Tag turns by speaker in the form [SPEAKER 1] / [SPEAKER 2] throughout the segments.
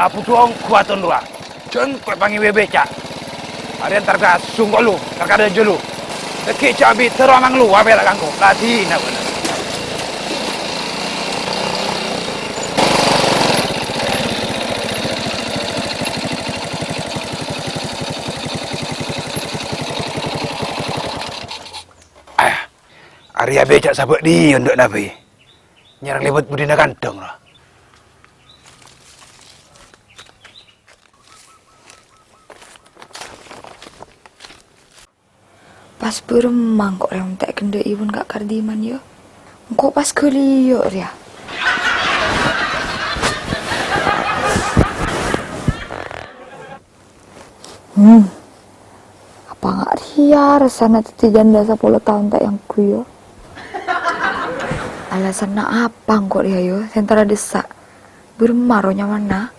[SPEAKER 1] Lapu tuong kuaton dua. Jeng kue pangi becak. Ada yang tergas sungguh lu, terkada jelu. Deki cabi teramang lu, wabe lah kangko. Lati nak bener. Arya becak sabuk di untuk nabi. Nyerang lebut budina kantong lah.
[SPEAKER 2] Pas beremang kok rem tak kenda ibu gak kardiman yo. Kok pas kuliah ya. Apa nggak ria resana teti janda 10 tahun tak yang ku yo. Alasan apa kok ria yo? Sentara desak. Beremaronya mana?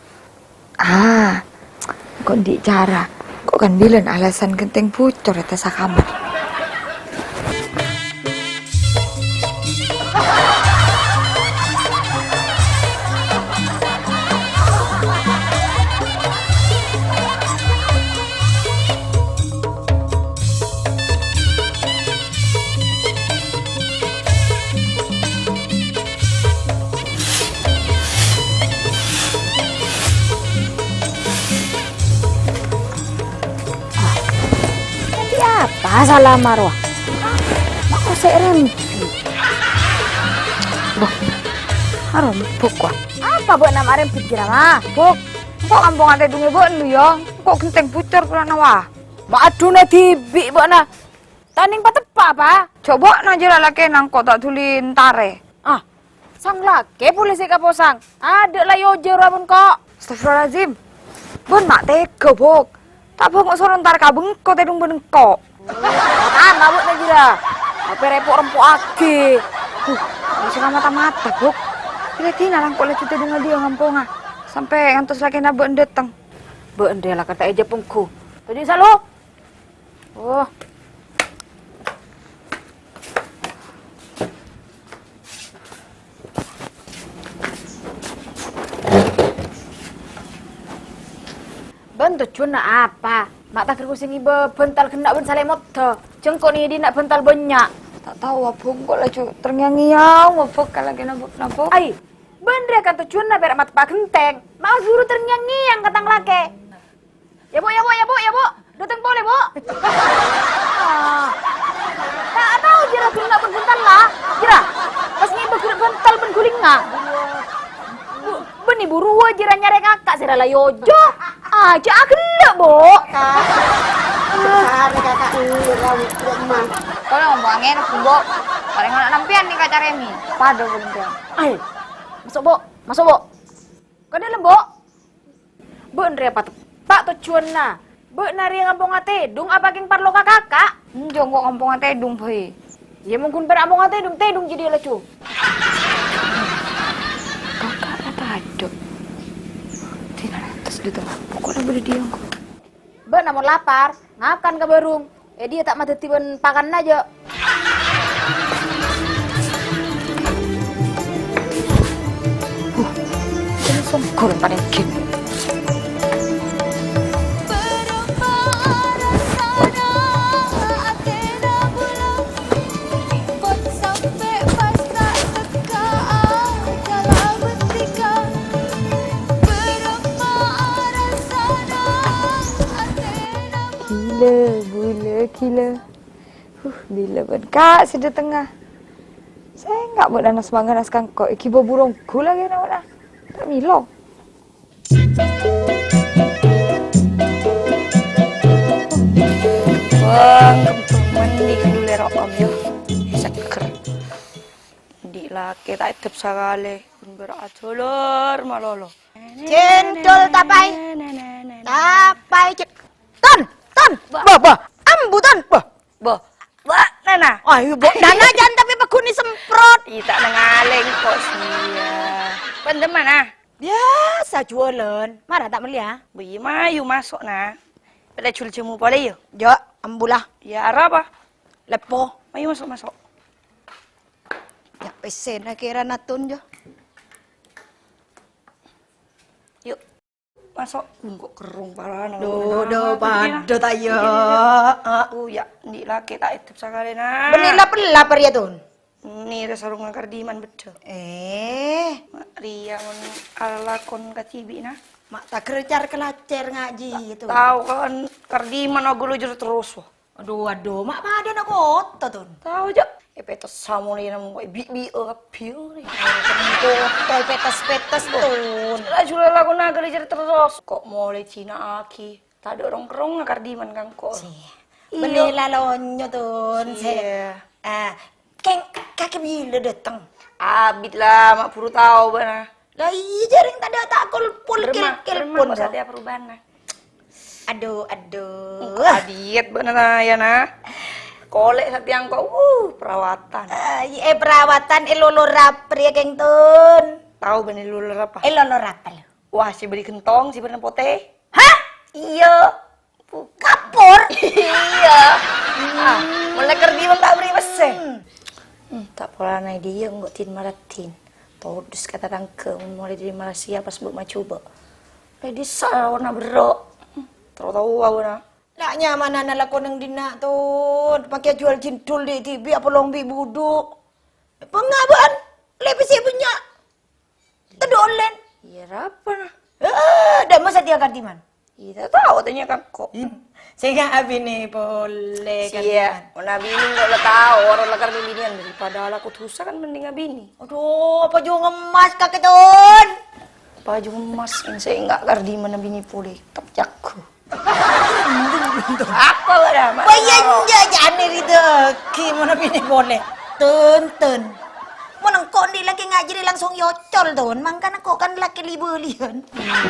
[SPEAKER 2] Kok di cara. Kok kan bilang alasan genteng pucor atas kamar. Salah marwah. Kok saya rempi? Boh, harum pukwa. Apa buat nama rempi kira mah? Buk, kok kampung ante dungi buat lu yo? Kok genteng pucor pula nawa? Maaduna tibi buat na. Tanding patepa apa? Coba najira laki nang kok tak tulin tare. Sang laki polisi kaposang. Ada lah yo jeramun kok. Astagfirullahaladzim. Bun mak tega buk. Tak bongok sorong tar kabeng kok tedung benengkok. Mabuk na jira. Apa repot rempok ake. Bisa mata-mata, Buk. Kira-kira lang ko lecut dengan dia ngampong sampai ngantos lagi na beun datang. Beun dia lah kata eja pungku. Tadi salo. Oh. Bentuk cuna apa? Mak tak kerusing iba bental kena ben sale motor. Cengkok ni dia nak bental banyak. Tak tahu apa kok lah cu terngiang-ngiang apa kalau kena nabok. Ai, bener kan tu cuna berak mat pak genteng. Mau suruh terngiang-ngiang katang laki. Ya bu. Datang boleh bu. Tak tahu jira kena bental lah. Jira. Pas ni bental ben guling ngah. Beni buru jira nyare kakak sirala yojo. Cak kena, Bu.
[SPEAKER 3] Cari kakak rawit teman.
[SPEAKER 2] Kalau ngomong angin, Bu. Paling anak nampian nih kak Remi. Pada belum dia.
[SPEAKER 3] Ayo. Masuk, Bu.
[SPEAKER 2] Kau dalam, Bu?
[SPEAKER 3] Bu Andrea Pak tujuan na. Bu nari ngampung tedung apa king parlo kakak?
[SPEAKER 2] Jom kok ngomong tedung, Boy.
[SPEAKER 3] Ya mungkin beramong tedung jadi lecu.
[SPEAKER 2] Kakak rata aduk. Di tengah pokoknya berdiam kok.
[SPEAKER 3] Ba namun lapar, ngakan ke barung. Dia tak mati tiban pakan aja.
[SPEAKER 2] Jangan songkol pada kin. Gila. Bila pun kak sudah tengah. Saya enggak buat anak semangat naskang kok. Iki burung gula lagi nak. Tak milo. Bang, mandi kan dulu rokom yo. Seker. Di laki tak hidup sekali. Berat color malolo.
[SPEAKER 3] Cendol tapai. Ton. Ambutan.
[SPEAKER 2] Nana.
[SPEAKER 3] Ayo, Bu. Nana jangan tapi pekuni semprot.
[SPEAKER 2] Tak nengaleng kok sia. Pendeman
[SPEAKER 3] Biasa jualan. Mana tak melihat?
[SPEAKER 2] Bagi mayu masuk Pada cul cemu boleh yo.
[SPEAKER 3] Jo, ambulah.
[SPEAKER 2] Ya apa?
[SPEAKER 3] Lepo.
[SPEAKER 2] Mayu masuk.
[SPEAKER 3] Ya pesen kira natun jo.
[SPEAKER 2] Yuk.
[SPEAKER 4] masuk kok kerung parah.
[SPEAKER 2] Do pada tayo.
[SPEAKER 4] Aku ya di laki tak itu sekali nah.
[SPEAKER 2] Benila pelapar ya Tun.
[SPEAKER 4] Ini ada sarung kardiman betul. Ria mon alakon katibi nah.
[SPEAKER 2] Mak tak kerjar kelacer ngaji itu.
[SPEAKER 4] Tahu kan kardiman aku lujur terus.
[SPEAKER 2] Aduh, mak pada nak kota Tun.
[SPEAKER 4] Tahu aja. Petas samu ni nama bi apil ni.
[SPEAKER 2] Kota petas Tun.
[SPEAKER 4] Lajur lagu naga lujur terus. Kok mulai Cina aki. Tak ada orang kerong kardiman kan kok.
[SPEAKER 2] Benila lonyo Tun.
[SPEAKER 4] Iya.
[SPEAKER 2] Keng kakek bila datang.
[SPEAKER 4] Abid lah, mak puru tahu bana.
[SPEAKER 2] Lah iya jaring tak ada tak pul kil pun.
[SPEAKER 4] Masa dia perubahan nah.
[SPEAKER 2] Aduh.
[SPEAKER 4] Adiet bana nah ya nah. Kolek satiang kok, perawatan.
[SPEAKER 2] Perawatan elolo raper ya Keng Tun.
[SPEAKER 4] Tahu bani lulur apa?
[SPEAKER 2] Elolo raper.
[SPEAKER 4] Wah, si beri kentong, si beri pote.
[SPEAKER 2] Hah?
[SPEAKER 4] Iya.
[SPEAKER 2] Kapur?
[SPEAKER 4] Iya. Mulai kardiman tak beri meseh. Tak pola naik dia nggak tin maratin. Todus kata tangke mulai dari Malaysia pas buat macoba. Lady sa warna berok. Tahu awak
[SPEAKER 2] Nak nyaman anak lakon yang dina Tun. Pakai jual cintul di TV apa lombi buduk. Pengaban lebih sih punya. Tedo online.
[SPEAKER 4] Iya apa nah?
[SPEAKER 2] Dah masa dia kardiman.
[SPEAKER 4] Iya tahu tanya kan kok.
[SPEAKER 2] Sehingga abi nih boleh
[SPEAKER 4] Iya, mana bini nggak lah tahu orang lakar binian daripada aku tusa kan mending bini.
[SPEAKER 2] Aduh, apa juga ngemas kakek Tun.
[SPEAKER 4] Baju emas yang saya nggak kardi mana bini pulih tak jago. Apa dah?
[SPEAKER 2] Bayan jajan itu, gimana bini boleh? Tun. Mana kau ni lagi ngajari langsung yocol Tun. Makanya kau kan laki libelian.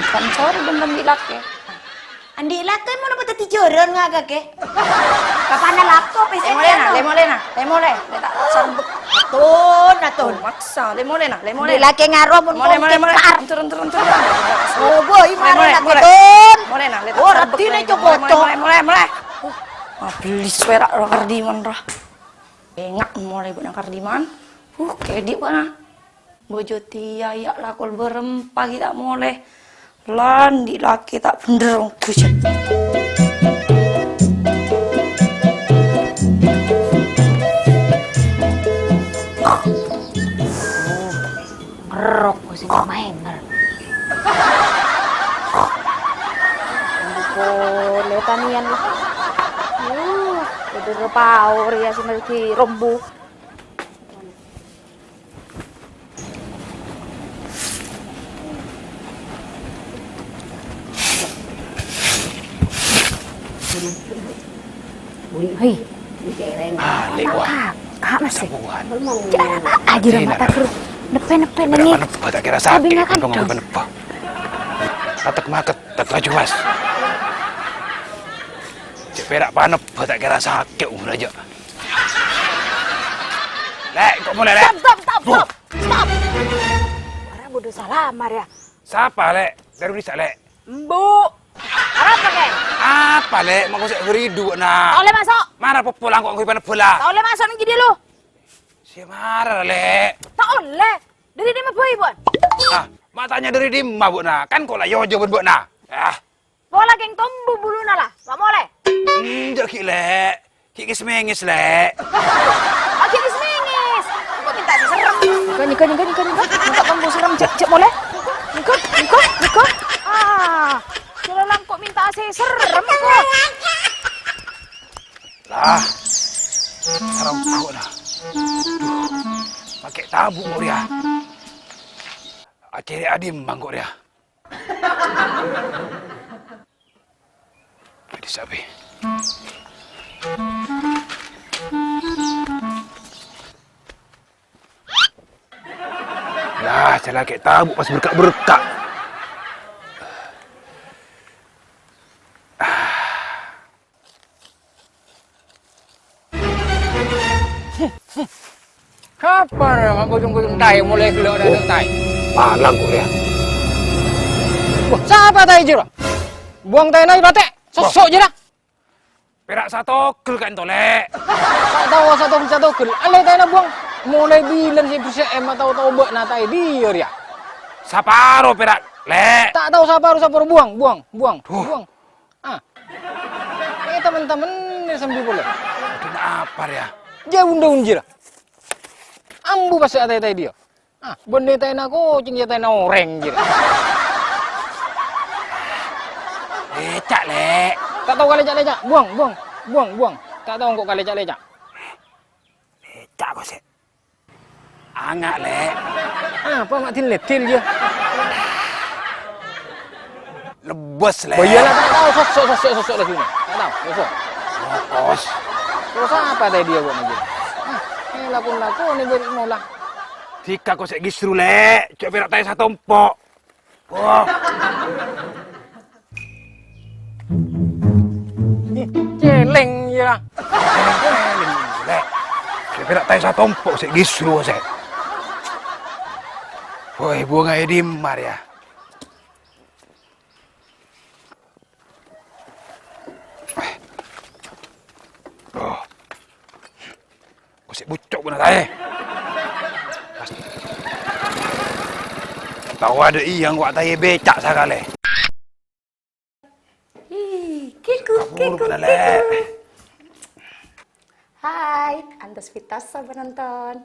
[SPEAKER 4] Kan sorry bener dilak ya.
[SPEAKER 2] Andi lakai mana pada tijuran nggak kakek? Kapan laptop
[SPEAKER 4] Lemolena. Letak sambut.
[SPEAKER 2] Tun.
[SPEAKER 4] Maksa, lemolena.
[SPEAKER 2] Andi laki ngaruh pun
[SPEAKER 4] Mole. Turun.
[SPEAKER 2] Oh boy, mana laki
[SPEAKER 4] Mole.
[SPEAKER 2] Tun?
[SPEAKER 4] Molena, letak
[SPEAKER 2] Oh,
[SPEAKER 4] sambut.
[SPEAKER 2] rati na cokoto.
[SPEAKER 4] Mole. Beli suara orang kardiman rah. Engak mulai buat kardiman. Kedik mana? Bojo tia ya lakol berempah kita mulai. Landi laki tak bener kucing.
[SPEAKER 3] Ngerok sih main. Boleh tanian lah. Udah power ya seperti rombu. Hei,
[SPEAKER 1] Lewat.
[SPEAKER 3] masih.
[SPEAKER 1] Sabuhan.
[SPEAKER 3] Aja mata kru. Nepe nengik.
[SPEAKER 1] Kenapa tak kira sakit?
[SPEAKER 3] Abang akan
[SPEAKER 1] Bang
[SPEAKER 3] dong.
[SPEAKER 1] apa? Tatak maket, tak laju mas. Cik perak panep, tak kira sakit umur aja. Lek, kok mulai lek?
[SPEAKER 3] Stop. Orang bodoh salah ya.
[SPEAKER 1] Siapa lek? Dari bisa lek?
[SPEAKER 3] Mbu. Arab pakai.
[SPEAKER 1] Apa lek? Mau kau beridu nak?
[SPEAKER 3] Tak boleh masuk.
[SPEAKER 1] Mana pulang kok kau panep bola?
[SPEAKER 3] Tak boleh masuk nanti dia lu.
[SPEAKER 1] Si marah lek.
[SPEAKER 3] Tak boleh. Dari dia mah boy buat.
[SPEAKER 1] Matanya dari dimma bu nak. Kan kau lah yojo bu nak.
[SPEAKER 3] Bola geng tombu bulu lah. Tak boleh.
[SPEAKER 1] Jaki lek. Kiki semengis lek.
[SPEAKER 3] Oke dismingis. Aku minta si serem. Nikah. Minta tombu serem cek boleh. Nikah. Selalang kok minta si serem kok.
[SPEAKER 1] Lah. Serem kau lah. Pakai tabung kau dia. Akhirnya adim bang kau dia. Jadi sabi. Lah, saya lagi tabuk pas berkak-berkak.
[SPEAKER 5] Kapan orang gojong-gojong tai mulai gelok dah tai?
[SPEAKER 1] Malang kau dia.
[SPEAKER 5] Wah, siapa tai je lah? Buang tai naik batek. Sosok je dah.
[SPEAKER 1] Perak satu kel kan tolek.
[SPEAKER 5] Tak tahu satu kel. Alai tai nak buang. Mulai bilang si persia tahu-tahu buat na tai dia dia.
[SPEAKER 1] Saparo perak Lek.
[SPEAKER 5] Tak tahu sabar buang.
[SPEAKER 1] Duh.
[SPEAKER 5] Buang. Ah. Ini teman-teman ini sambil boleh.
[SPEAKER 1] Kenapa ya?
[SPEAKER 5] Dia unda-unjir. Ambu pas atai dia. Ah, bende tai na kucing ya tai na orang jir.
[SPEAKER 1] Lecak, Lek.
[SPEAKER 5] Tak tahu kali lecak. Buang. Tak tahu kok kali lecak.
[SPEAKER 1] Lecak kau sih. Angak, Lek.
[SPEAKER 5] Apa mak tin letil je.
[SPEAKER 1] Lebes, Lek.
[SPEAKER 5] Bayalah tak tahu sosok di sini. Tak tahu, sosok.
[SPEAKER 1] Kos.
[SPEAKER 5] Terus apa tadi dia buat lagi? Ah, ini lakon ni bermula.
[SPEAKER 1] Jika kau sek gisru, Lek. Cuk berak tay satu empok. Wah.
[SPEAKER 5] Celeng je lah.
[SPEAKER 1] Lek. Cuk berak tay satu empok sek gisru sek. Woi, bunga edim Maria. Oh. Kau sek bucok benar tay. Tahu ada yang buat tay becak sakale.
[SPEAKER 4] Kiku.
[SPEAKER 1] Lek.
[SPEAKER 4] Hai, Antas Vitasa penonton.